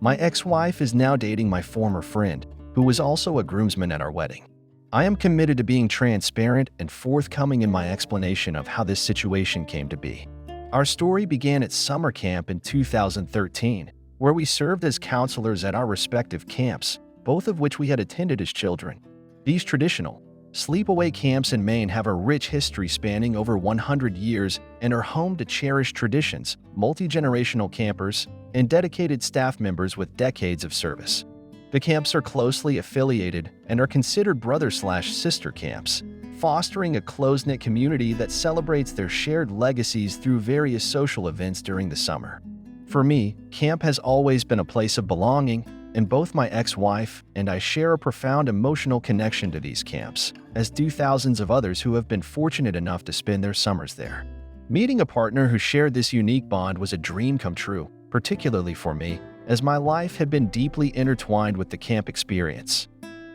My ex-wife is now dating my former friend, who was also a groomsman at our wedding. I am committed to being transparent and forthcoming in my explanation of how this situation came to be. Our story began at summer camp in 2013, where we served as counselors at our respective camps, both of which we had attended as children. These traditional, sleepaway camps in Maine have a rich history spanning over 100 years and are home to cherished traditions, multi-generational campers, and dedicated staff members with decades of service. The camps are closely affiliated and are considered brother/sister camps, fostering a close-knit community that celebrates their shared legacies through various social events during the summer. For me, camp has always been a place of belonging, and both my ex-wife and I share a profound emotional connection to these camps, as do thousands of others who have been fortunate enough to spend their summers there. Meeting a partner who shared this unique bond was a dream come true, particularly for me, as my life had been deeply intertwined with the camp experience.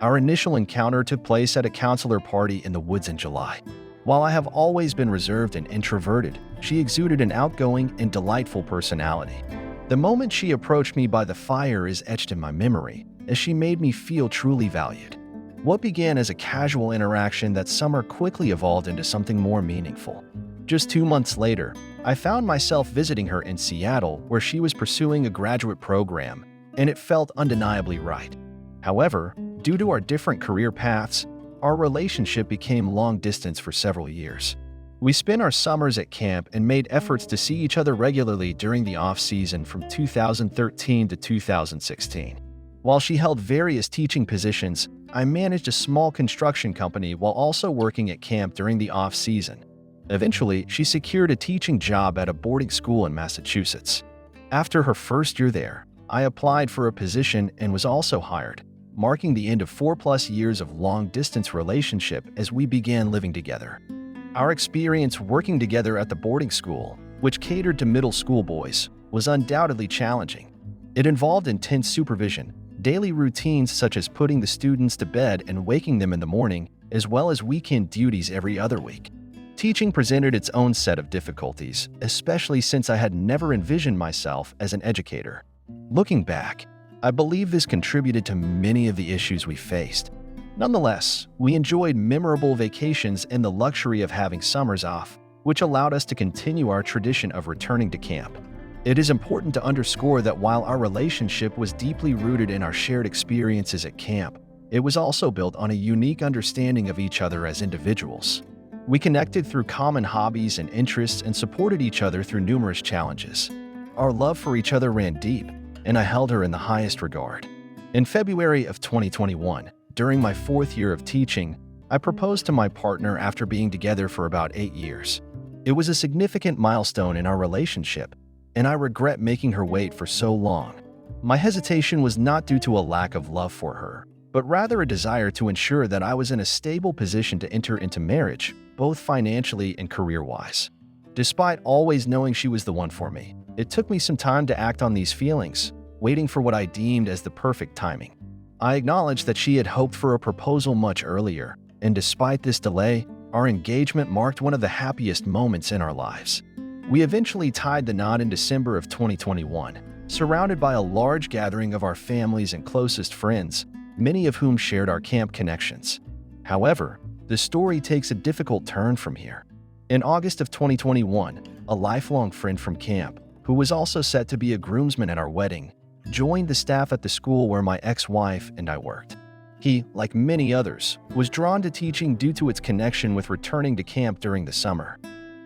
Our initial encounter took place at a counselor party in the woods in July. While I have always been reserved and introverted, she exuded an outgoing and delightful personality. The moment she approached me by the fire is etched in my memory, as she made me feel truly valued. What began as a casual interaction that summer quickly evolved into something more meaningful. Just 2 months later, I found myself visiting her in Seattle, where she was pursuing a graduate program, and it felt undeniably right. However, due to our different career paths, our relationship became long distance for several years. We spent our summers at camp and made efforts to see each other regularly during the off-season from 2013 to 2016. While she held various teaching positions, I managed a small construction company while also working at camp during the off-season. Eventually, she secured a teaching job at a boarding school in Massachusetts. After her first year there, I applied for a position and was also hired, marking the end of 4+ years of long-distance relationship as we began living together. Our experience working together at the boarding school, which catered to middle school boys, was undoubtedly challenging. It involved intense supervision, daily routines such as putting the students to bed and waking them in the morning, as well as weekend duties every other week. Teaching presented its own set of difficulties, especially since I had never envisioned myself as an educator. Looking back, I believe this contributed to many of the issues we faced. Nonetheless, we enjoyed memorable vacations and the luxury of having summers off, which allowed us to continue our tradition of returning to camp. It is important to underscore that while our relationship was deeply rooted in our shared experiences at camp, it was also built on a unique understanding of each other as individuals. We connected through common hobbies and interests and supported each other through numerous challenges. Our love for each other ran deep, and I held her in the highest regard. In February of 2021, during my 4th year of teaching, I proposed to my partner after being together for about 8 years. It was a significant milestone in our relationship, and I regret making her wait for so long. My hesitation was not due to a lack of love for her, but rather a desire to ensure that I was in a stable position to enter into marriage, both financially and career-wise. Despite always knowing she was the one for me, it took me some time to act on these feelings, waiting for what I deemed as the perfect timing. I acknowledged that she had hoped for a proposal much earlier, and despite this delay, our engagement marked one of the happiest moments in our lives. We eventually tied the knot in December of 2021, surrounded by a large gathering of our families and closest friends, many of whom shared our camp connections. However, the story takes a difficult turn from here. In August of 2021, a lifelong friend from camp, who was also set to be a groomsman at our wedding, joined the staff at the school where my ex-wife and I worked. He, like many others, was drawn to teaching due to its connection with returning to camp during the summer.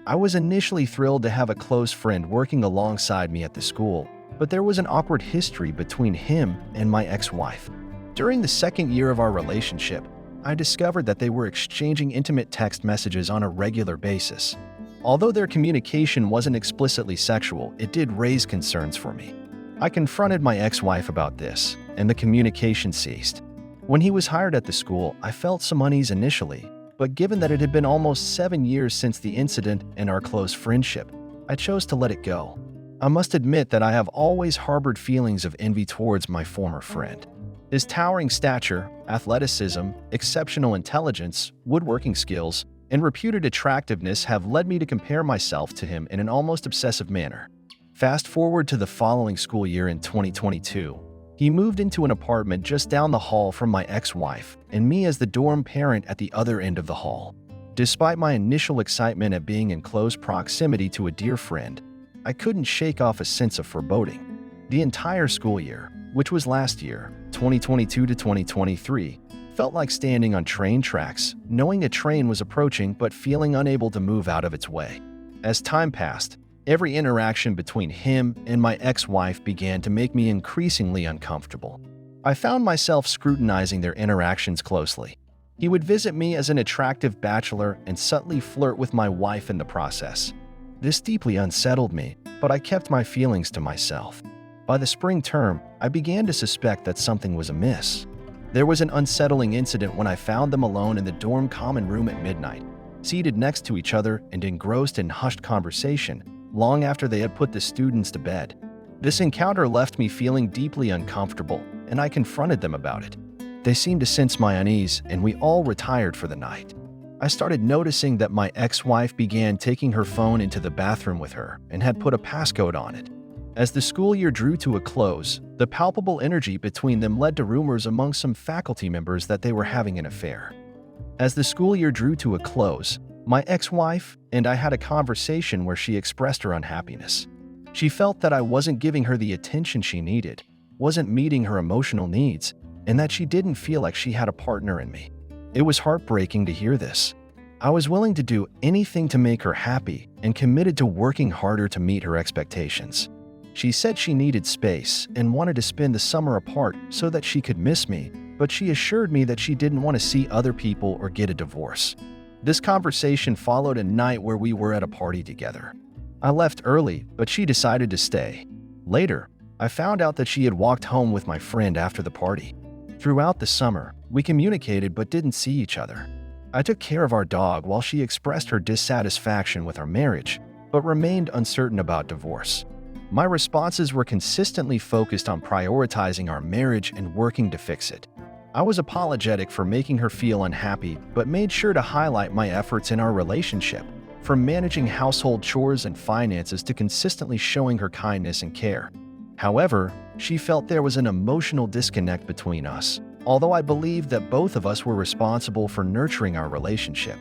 I was initially thrilled to have a close friend working alongside me at the school, but there was an awkward history between him and my ex-wife. During the 2nd year of our relationship, I discovered that they were exchanging intimate text messages on a regular basis. Although their communication wasn't explicitly sexual, it did raise concerns for me. I confronted my ex-wife about this, and the communication ceased. When he was hired at the school, I felt some unease initially, but given that it had been almost 7 years since the incident and our close friendship, I chose to let it go. I must admit that I have always harbored feelings of envy towards my former friend. His towering stature, athleticism, exceptional intelligence, woodworking skills, and reputed attractiveness have led me to compare myself to him in an almost obsessive manner. Fast forward to the following school year in 2022, He moved into an apartment just down the hall from my ex-wife and me as the dorm parent at the other end of the hall. Despite my initial excitement at being in close proximity to a dear friend, I couldn't shake off a sense of foreboding. The entire school year, which was last year, 2022 to 2023, felt like standing on train tracks, knowing a train was approaching but feeling unable to move out of its way. As time passed, every interaction between him and my ex-wife began to make me increasingly uncomfortable. I found myself scrutinizing their interactions closely. He would visit me as an attractive bachelor and subtly flirt with my wife in the process. This deeply unsettled me, but I kept my feelings to myself. By the spring term, I began to suspect that something was amiss. There was an unsettling incident when I found them alone in the dorm common room at midnight, seated next to each other and engrossed in hushed conversation, long after they had put the students to bed. This encounter left me feeling deeply uncomfortable, and I confronted them about it. They seemed to sense my unease, and we all retired for the night. I started noticing that my ex-wife began taking her phone into the bathroom with her and had put a passcode on it. As the school year drew to a close, the palpable energy between them led to rumors among some faculty members that they were having an affair. As the school year drew to a close, my ex-wife and I had a conversation where she expressed her unhappiness. She felt that I wasn't giving her the attention she needed, wasn't meeting her emotional needs, and that she didn't feel like she had a partner in me. It was heartbreaking to hear this. I was willing to do anything to make her happy and committed to working harder to meet her expectations. She said she needed space and wanted to spend the summer apart so that she could miss me, but she assured me that she didn't want to see other people or get a divorce. This conversation followed a night where we were at a party together. I left early, but she decided to stay. Later, I found out that she had walked home with my friend after the party. Throughout the summer, we communicated but didn't see each other. I took care of our dog while she expressed her dissatisfaction with our marriage, but remained uncertain about divorce. My responses were consistently focused on prioritizing our marriage and working to fix it. I was apologetic for making her feel unhappy, but made sure to highlight my efforts in our relationship, from managing household chores and finances to consistently showing her kindness and care. However, she felt there was an emotional disconnect between us, although I believed that both of us were responsible for nurturing our relationship.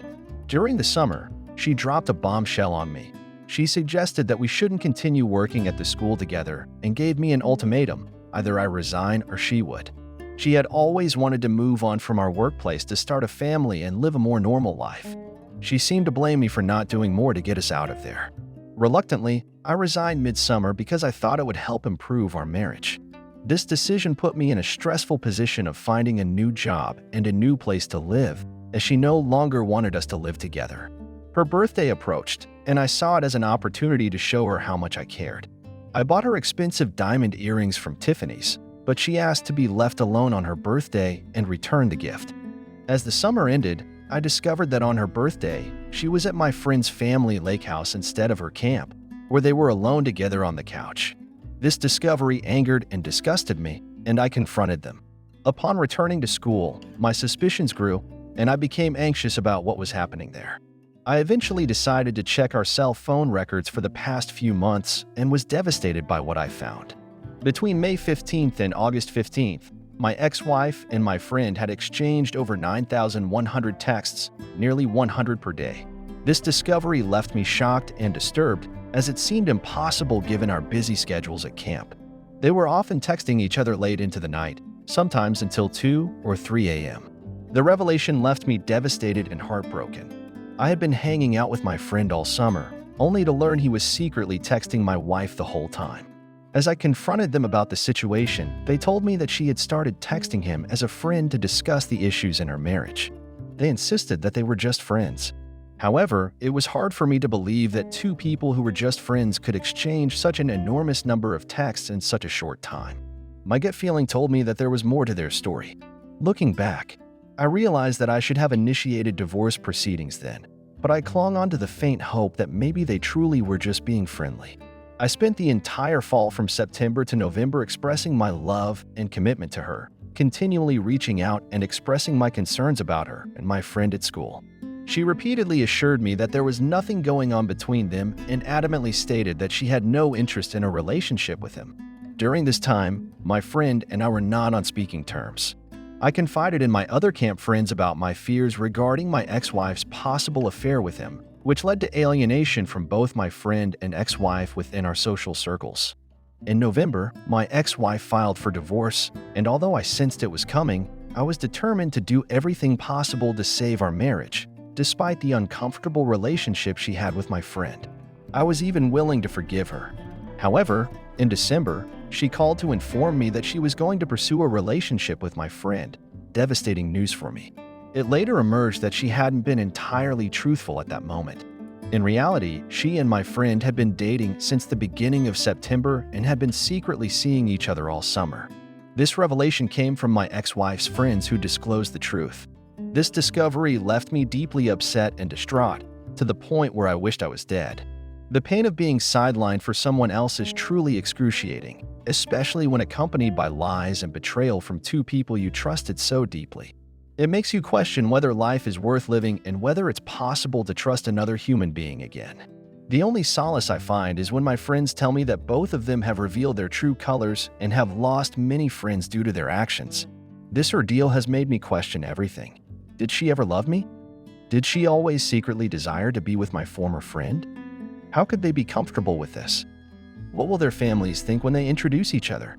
During the summer, she dropped a bombshell on me. She suggested that we shouldn't continue working at the school together and gave me an ultimatum: either I resign or she would. She had always wanted to move on from our workplace to start a family and live a more normal life. She seemed to blame me for not doing more to get us out of there. Reluctantly, I resigned midsummer because I thought it would help improve our marriage. This decision put me in a stressful position of finding a new job and a new place to live, as she no longer wanted us to live together. Her birthday approached, and I saw it as an opportunity to show her how much I cared. I bought her expensive diamond earrings from Tiffany's, but she asked to be left alone on her birthday and returned the gift. As the summer ended, I discovered that on her birthday, she was at my friend's family lake house instead of her camp, where they were alone together on the couch. This discovery angered and disgusted me, and I confronted them. Upon returning to school, my suspicions grew, and I became anxious about what was happening there. I eventually decided to check our cell phone records for the past few months and was devastated by what I found. Between May 15th and August 15th, my ex-wife and my friend had exchanged over 9,100 texts, nearly 100 per day. This discovery left me shocked and disturbed, as it seemed impossible given our busy schedules at camp. They were often texting each other late into the night, sometimes until 2 or 3 a.m. The revelation left me devastated and heartbroken. I had been hanging out with my friend all summer, only to learn he was secretly texting my wife the whole time. As I confronted them about the situation, they told me that she had started texting him as a friend to discuss the issues in her marriage. They insisted that they were just friends. However, it was hard for me to believe that two people who were just friends could exchange such an enormous number of texts in such a short time. My gut feeling told me that there was more to their story. Looking back, I realized that I should have initiated divorce proceedings then, but I clung on to the faint hope that maybe they truly were just being friendly. I spent the entire fall from September to November expressing my love and commitment to her, continually reaching out and expressing my concerns about her and my friend at school. She repeatedly assured me that there was nothing going on between them and adamantly stated that she had no interest in a relationship with him. During this time, my friend and I were not on speaking terms. I confided in my other camp friends about my fears regarding my ex-wife's possible affair with him, which led to alienation from both my friend and ex-wife within our social circles. In November, my ex-wife filed for divorce, and although I sensed it was coming, I was determined to do everything possible to save our marriage, despite the uncomfortable relationship she had with my friend. I was even willing to forgive her. However, in December, she called to inform me that she was going to pursue a relationship with my friend. Devastating news for me. It later emerged that she hadn't been entirely truthful at that moment. In reality, she and my friend had been dating since the beginning of September and had been secretly seeing each other all summer. This revelation came from my ex-wife's friends who disclosed the truth. This discovery left me deeply upset and distraught, to the point where I wished I was dead. The pain of being sidelined for someone else is truly excruciating, especially when accompanied by lies and betrayal from two people you trusted so deeply. It makes you question whether life is worth living and whether it's possible to trust another human being again. The only solace I find is when my friends tell me that both of them have revealed their true colors and have lost many friends due to their actions. This ordeal has made me question everything. Did she ever love me? Did she always secretly desire to be with my former friend? How could they be comfortable with this? What will their families think when they introduce each other?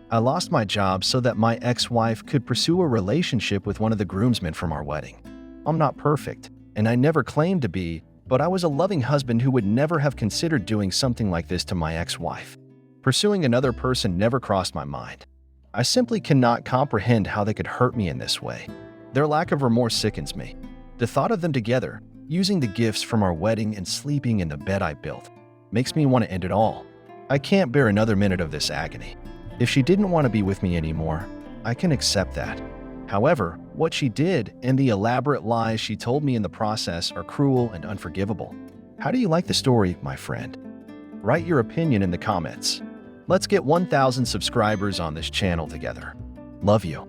I lost my job so that my ex-wife could pursue a relationship with one of the groomsmen from our wedding. I'm not perfect, and I never claimed to be, but I was a loving husband who would never have considered doing something like this to my ex-wife. Pursuing another person never crossed my mind. I simply cannot comprehend how they could hurt me in this way. Their lack of remorse sickens me. The thought of them together, using the gifts from our wedding and sleeping in the bed I built, makes me want to end it all. I can't bear another minute of this agony. If she didn't want to be with me anymore, I can accept that. However, what she did and the elaborate lies she told me in the process are cruel and unforgivable. How do you like the story, my friend? Write your opinion in the comments. Let's get 1,000 subscribers on this channel together. Love you.